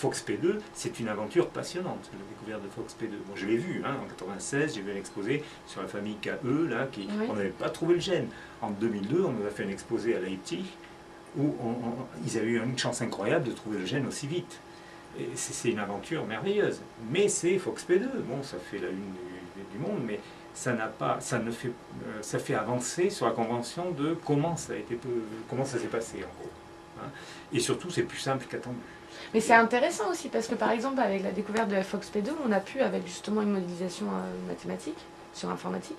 FOXP2, c'est une aventure passionnante, la découverte de FOXP2. Moi, je l'ai vu, hein, en 1996, j'ai vu un exposé sur la famille KE, là, on n'avait pas trouvé le gène. En 2002, on nous a fait un exposé à Leipzig, où ils avaient eu une chance incroyable de trouver le gène aussi vite. C'est une aventure merveilleuse. Mais c'est FOXP2, bon, ça fait la une du monde, mais ça fait avancer sur la compréhension de comment ça s'est passé, en gros. Hein. Et surtout, c'est plus simple qu'attendu. Mais c'est intéressant aussi, parce que par exemple, avec la découverte de la FOXP2, on a pu, avec justement une modélisation mathématique, sur informatique,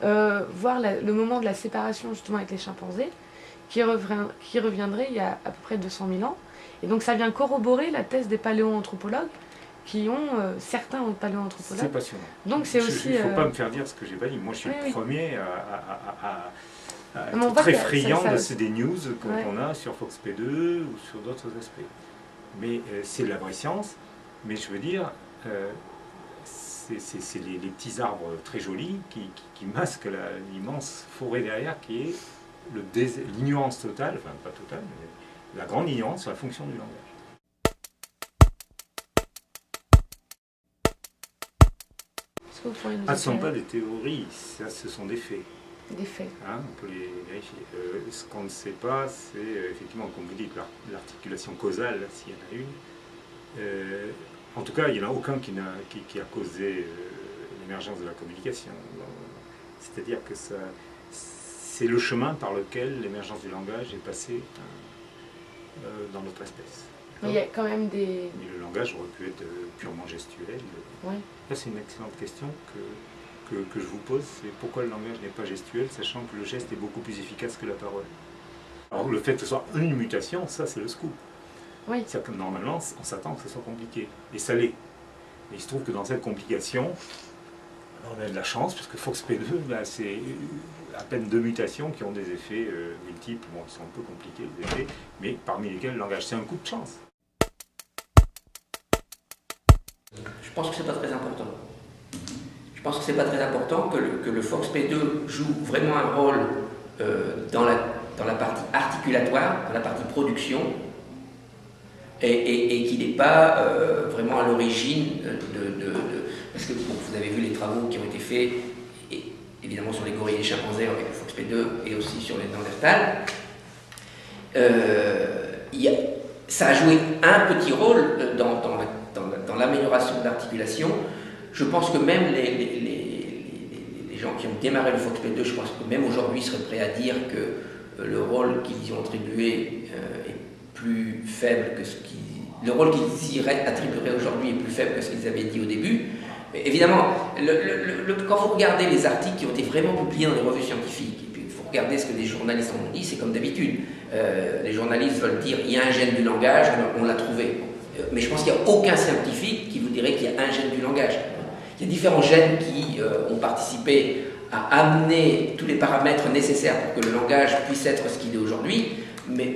voir le moment de la séparation justement avec les chimpanzés, qui reviendrait il y a à peu près 200 000 ans. Et donc ça vient corroborer la thèse des paléoanthropologues, qui ont, certains paléoanthropologues. C'est passionnant. Donc c'est aussi... Il ne faut pas me faire dire ce que j'ai pas dit. Moi, je suis le premier à être très friand des news qu'on a sur FOXP2 ou sur d'autres aspects. Mais c'est de la vraie science, mais je veux dire, c'est les petits arbres très jolis qui masquent l'immense forêt derrière qui est l'ignorance totale, enfin pas totale, mais la grande ignorance sur la fonction du langage. Ce ne sont pas des théories, ce sont des faits. Des faits. Hein, on peut les vérifier. Ce qu'on ne sait pas, c'est effectivement, comme vous dites, l'articulation causale, s'il y en a une. En tout cas, il n'y en a aucun qui a causé l'émergence de la communication. C'est-à-dire que c'est le chemin par lequel l'émergence du langage est passée dans notre espèce. Mais il y a quand même des... Mais le langage aurait pu être purement gestuel. Ouais. Là, c'est une excellente question que je vous pose, c'est pourquoi le langage n'est pas gestuel, sachant que le geste est beaucoup plus efficace que la parole. Alors le fait que ce soit une mutation, ça c'est le scoop. Oui. Normalement, on s'attend que ce soit compliqué, et ça l'est. Et il se trouve que dans cette complication, on a de la chance, parce que FOXP2, c'est à peine 2 mutations qui ont des effets multiples, bon, ils sont un peu compliqués les effets, mais parmi lesquels le langage, c'est un coup de chance. Je pense que c'est pas très important. Je pense que c'est pas très important que le FOXP2 joue vraiment un rôle dans la partie articulatoire, dans la partie production, et qu'il n'est pas vraiment à l'origine parce que bon, vous avez vu les travaux qui ont été faits, évidemment sur les gorilles et les chimpanzés avec le FOXP2 et aussi sur les Néandertals. Ça a joué un petit rôle dans l'amélioration de l'articulation. Je pense que même les gens qui ont démarré le FOXP2, je pense que même aujourd'hui seraient prêts à dire que le rôle qu'ils y ont attribué est plus faible que ce qui... Le rôle qu'ils y attribueraient aujourd'hui est plus faible que ce qu'ils avaient dit au début. Mais évidemment, quand vous regardez les articles qui ont été vraiment publiés dans les revues scientifiques, et puis il faut regarder ce que les journalistes ont dit, c'est comme d'habitude. Les journalistes veulent dire il y a un gène du langage, on l'a trouvé. Mais je pense qu'il n'y a aucun scientifique qui vous dirait qu'il y a un gène du langage. Il y a différents gènes qui ont participé à amener tous les paramètres nécessaires pour que le langage puisse être ce qu'il est aujourd'hui.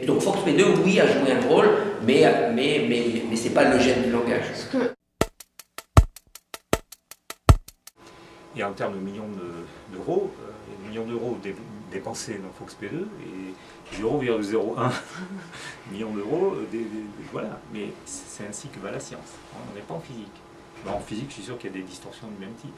Donc FOXP2, oui, a joué un rôle, mais ce n'est pas le gène du langage. Et en termes de millions d'euros, millions d'euros dépensés dans FOXP2 et 0,01 million d'euros, voilà. Mais c'est ainsi que va la science. On n'est pas en physique. En physique, je suis sûr qu'il y a des distorsions du même type.